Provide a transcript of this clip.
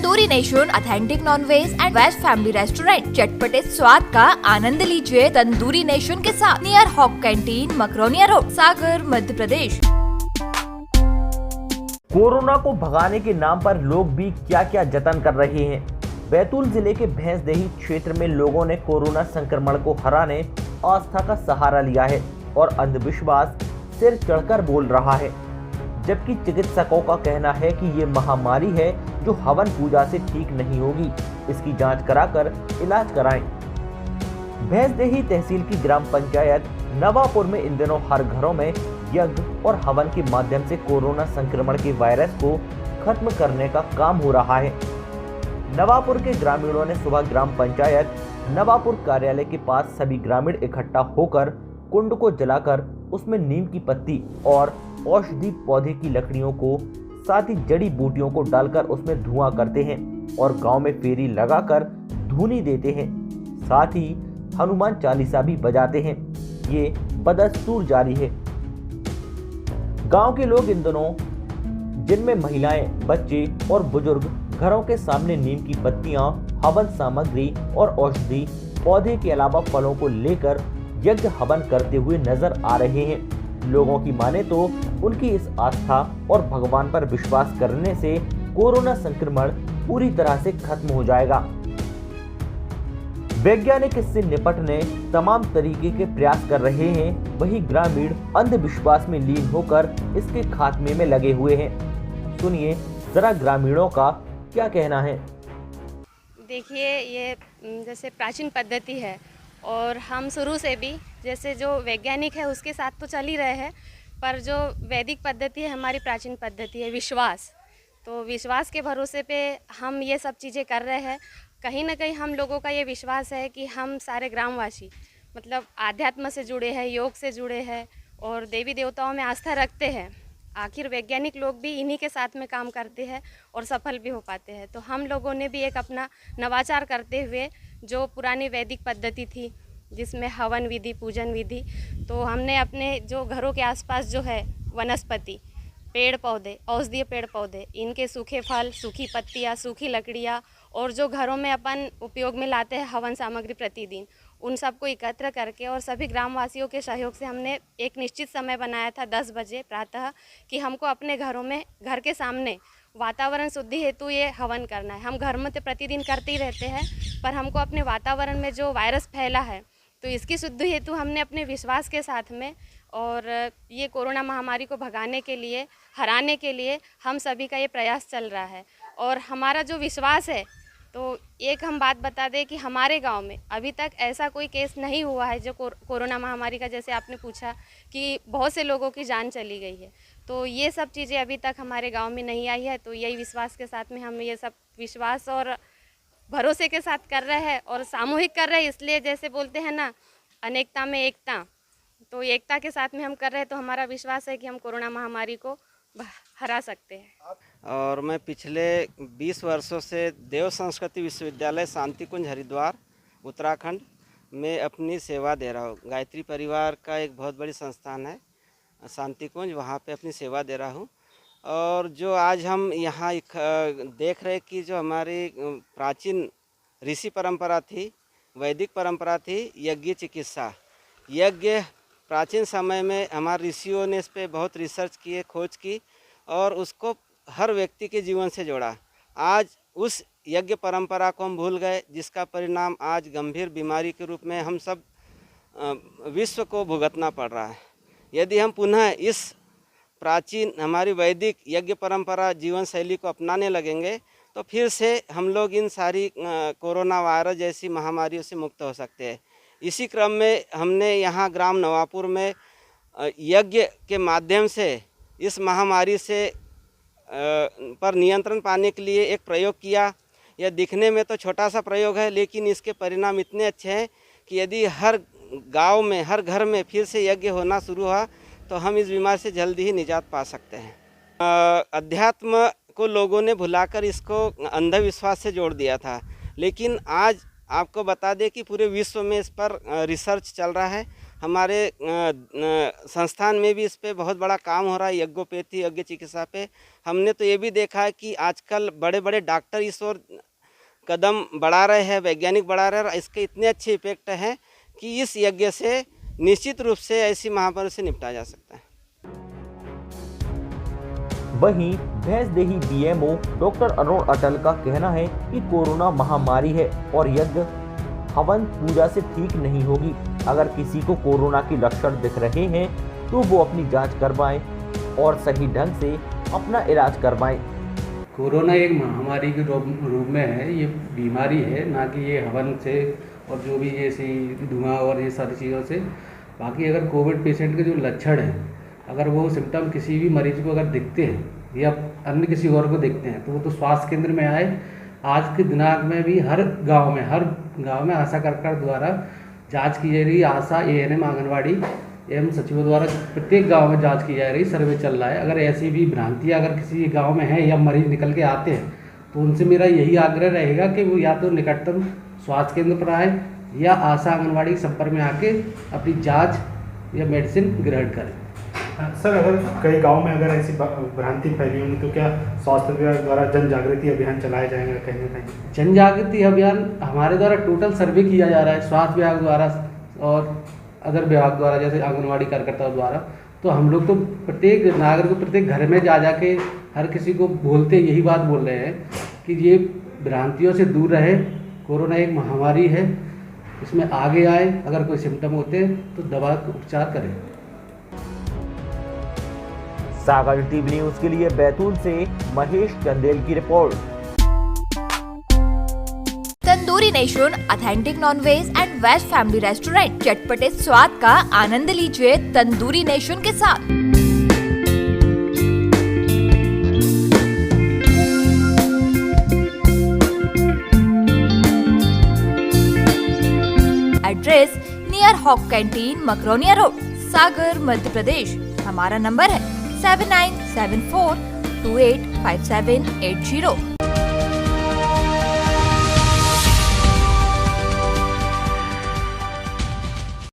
Tandoori nation authentic non veg and veg family restaurant. चटपटे स्वाद का आनंद लीजिए तंदूरी नेशन के साथ, near hawk canteen, Makronia road, Sagar, Madhya Pradesh. Corona को भगाने के नाम पर लोग भी क्या क्या जतन कर रहे हैं। बैतूल जिले के भैंसदेही क्षेत्र में लोगों ने कोरोना संक्रमण को हराने आस्था का सहारा लिया है और अंधविश्वास सिर चढ़कर बोल रहा है, जबकि चिकित्सकों का कहना है कि ये महामारी है जो हवन पूजा से ठीक नहीं होगी, इसकी जांच कराकर इलाज कराएं। भैंसदेही तहसील की ग्राम पंचायत नवापुर में इन दिनों हर घरों में यज्ञ और हवन के माध्यम से कोरोना संक्रमण के वायरस को खत्म करने का काम हो रहा है। नवापुर के ग्रामीणों ने सुबह ग्राम पंचायत नवापुर कार्यालय के पास सभी ग्रामीण इकट्ठा होकर कुंड को जलाकर उसमें नीम की पत्ती और औषधि पौधे की लकड़ियों को, साथ ही जड़ी बूटियों को डालकर उसमें धुआं करते हैं और गांव में फेरी लगाकर धूनी देते हैं। साथ ही हनुमान चालीसा भी बजाते हैं। ये बदस्तूर जारी है। गांव के लोग इन दिनों, जिनमें महिलाएं, बच्चे और बुजुर्ग, घरों के सामने नीम की पत्तियां, हवन सामग्री और औषधि पौधे के अलावा फलों को लेकर यज्ञ हवन करते हुए नजर आ रहे हैं। लोगों की माने तो उनकी इस आस्था और भगवान पर विश्वास करने से कोरोना संक्रमण पूरी तरह से खत्म हो जाएगा। वैज्ञानिक इससे निपटने तमाम तरीके के प्रयास कर रहे हैं, वहीं ग्रामीण अंधविश्वास में लीन होकर इसके खात्मे में लगे हुए हैं। सुनिए जरा ग्रामीणों का क्या कहना है। देखिए, ये जैसे प्राचीन पद्धति है और हम शुरू से भी जैसे जो वैज्ञानिक है उसके साथ तो चल ही रहे हैं, पर जो वैदिक पद्धति है, हमारी प्राचीन पद्धति है विश्वास। तो विश्वास के भरोसे पे हम ये सब चीज़ें कर रहे हैं। कहीं ना कहीं हम लोगों का ये विश्वास है कि हम सारे ग्रामवासी मतलब आध्यात्म से जुड़े हैं, योग से जुड़े हैं और देवी देवताओं में आस्था रखते हैं। आखिर वैज्ञानिक लोग भी इन्हीं के साथ में काम करते हैं और सफल भी हो पाते हैं। तो हम लोगों ने भी एक अपना नवाचार करते हुए, जो पुरानी वैदिक पद्धति थी जिसमें हवन विधि, पूजन विधि, तो हमने अपने जो घरों के आसपास जो है वनस्पति, पेड़ पौधे, औषधीय पेड़ पौधे, इनके सूखे फल, सूखी पत्तियाँ, सूखी लकड़ियाँ और जो घरों में अपन उपयोग में लाते हैं हवन सामग्री प्रतिदिन, उन सबको एकत्र करके और सभी ग्रामवासियों के सहयोग से हमने एक निश्चित समय बनाया था 10 बजे प्रातः कि हमको अपने घरों में, घर के सामने वातावरण शुद्धि हेतु ये हवन करना है। हम घर में तो प्रतिदिन करते ही रहते हैं, पर हमको अपने वातावरण में जो वायरस फैला है तो इसकी शुद्धि हेतु हमने अपने विश्वास के साथ में और ये कोरोना महामारी को भगाने के लिए, हराने के लिए हम सभी का ये प्रयास चल रहा है। और हमारा जो विश्वास है, तो एक हम बात बता दें कि हमारे गांव में अभी तक ऐसा कोई केस नहीं हुआ है जो कोरोना महामारी का, जैसे आपने पूछा कि बहुत से लोगों की जान चली गई है, तो ये सब चीज़ें अभी तक हमारे गांव में नहीं आई है। तो यही विश्वास के साथ में हम ये सब विश्वास और भरोसे के साथ कर रहे हैं और सामूहिक कर रहे हैं। इसलिए जैसे बोलते हैं ना, अनेकता में एकता, तो एकता के साथ में हम कर रहे हैं। तो हमारा विश्वास है कि हम कोरोना महामारी को हरा सकते हैं। और मैं पिछले 20 वर्षों से देव संस्कृति विश्वविद्यालय शांति कुंज हरिद्वार उत्तराखंड में अपनी सेवा दे रहा हूँ। गायत्री परिवार का एक बहुत बड़ी संस्थान है शांति कुंज, वहाँ पे अपनी सेवा दे रहा हूँ। और जो आज हम यहाँ देख रहे कि जो हमारी प्राचीन ऋषि परंपरा थी, वैदिक परंपरा थी, यज्ञ चिकित्सा, यज्ञ प्राचीन समय में हमारे ऋषियों ने इस पर बहुत रिसर्च किए, खोज की और उसको हर व्यक्ति के जीवन से जोड़ा। आज उस यज्ञ परंपरा को हम भूल गए, जिसका परिणाम आज गंभीर बीमारी के रूप में हम सब विश्व को भुगतना पड़ रहा है। यदि हम पुनः इस प्राचीन हमारी वैदिक यज्ञ परंपरा जीवन शैली को अपनाने लगेंगे तो फिर से हम लोग इन सारी कोरोना वायरस जैसी महामारियों से मुक्त हो सकते हैं। इसी क्रम में हमने यहाँ ग्राम नवापुर में यज्ञ के माध्यम से इस महामारी से पर नियंत्रण पाने के लिए एक प्रयोग किया। यह दिखने में तो छोटा सा प्रयोग है, लेकिन इसके परिणाम इतने अच्छे हैं कि यदि हर गांव में, हर घर में फिर से यज्ञ होना शुरू हुआ तो हम इस बीमारी से जल्दी ही निजात पा सकते हैं। अध्यात्म को लोगों ने भुलाकर इसको अंधविश्वास से जोड़ दिया था, लेकिन आज आपको बता दें कि पूरे विश्व में इस पर रिसर्च चल रहा है। हमारे संस्थान में भी इस पे बहुत बड़ा काम हो रहा है, यज्ञोपैथी यज्ञ चिकित्सा पे। हमने तो ये भी देखा है कि आजकल बड़े बड़े डॉक्टर इस ओर कदम बढ़ा रहे हैं, वैज्ञानिक बढ़ा रहे हैं, और इसके इतने अच्छे इफेक्ट हैं कि इस यज्ञ से निश्चित रूप से ऐसी महामारी से निपटा जा सकता है। वहीं भैंसदेही बीएमओ डॉक्टर अरुण अटल का कहना है कि कोरोना महामारी है और यज्ञ हवन पूजा से ठीक नहीं होगी। अगर किसी को कोरोना के लक्षण दिख रहे हैं तो वो अपनी जांच करवाएं और सही ढंग से अपना इलाज करवाएं। कोरोना एक महामारी के रूप में है, ये बीमारी है, ना कि ये हवन से और जो भी ऐसी धुआं और ये सारी चीज़ों से। बाकी अगर कोविड पेशेंट के जो लक्षण हैं, अगर वो सिम्टम किसी भी मरीज को अगर दिखते हैं या अन्य किसी और को दिखते हैं तो वो तो स्वास्थ्य केंद्र में आए। आज के दिनांक में भी हर गांव में आशा कार्यकर्ता द्वारा जांच की जा रही है। आशा, एएनएम, आंगनवाड़ी एवं सचिवों द्वारा प्रत्येक गांव में जांच की जा रही, सर्वे चल रहा है। अगर ऐसी भी भ्रांतियां अगर किसी गांव में है या मरीज निकल के आते हैं तो उनसे मेरा यही आग्रह रहेगा कि वो या तो निकटतम स्वास्थ्य केंद्र पर आए या आशा, आंगनवाड़ी के संपर्क में आके अपनी जाँच या मेडिसिन ग्रहण करें। सर, अगर कई गांव में अगर ऐसी भ्रांति फैली होगी तो क्या स्वास्थ्य विभाग द्वारा जन जागृति अभियान चलाया जाएगा कहीं ना कहीं? जन जागृति अभियान हमारे द्वारा टोटल सर्वे किया जा रहा है, स्वास्थ्य विभाग द्वारा और अदर विभाग द्वारा, जैसे आंगनवाड़ी कार्यकर्ताओं द्वारा। तो हम लोग तो प्रत्येक नागरिक को प्रत्येक घर में जा के हर किसी को बोलते यही बात बोल रहे हैं कि ये भ्रांतियों से दूर रहे। कोरोना एक महामारी है, इसमें आगे आए, अगर कोई सिम्टम होते हैं तो दवा का उपचार करें। सागर टीवी न्यूज के लिए बैतूल से महेश चंदेल की report. Tandoori nation authentic non veg and veg family restaurant, चटपटे स्वाद का आनंद लीजिए तंदूरी नेशन के साथ। Address near hawk canteen, Makronia road, Sagar, Madhya Pradesh. हमारा नंबर है 7974285780।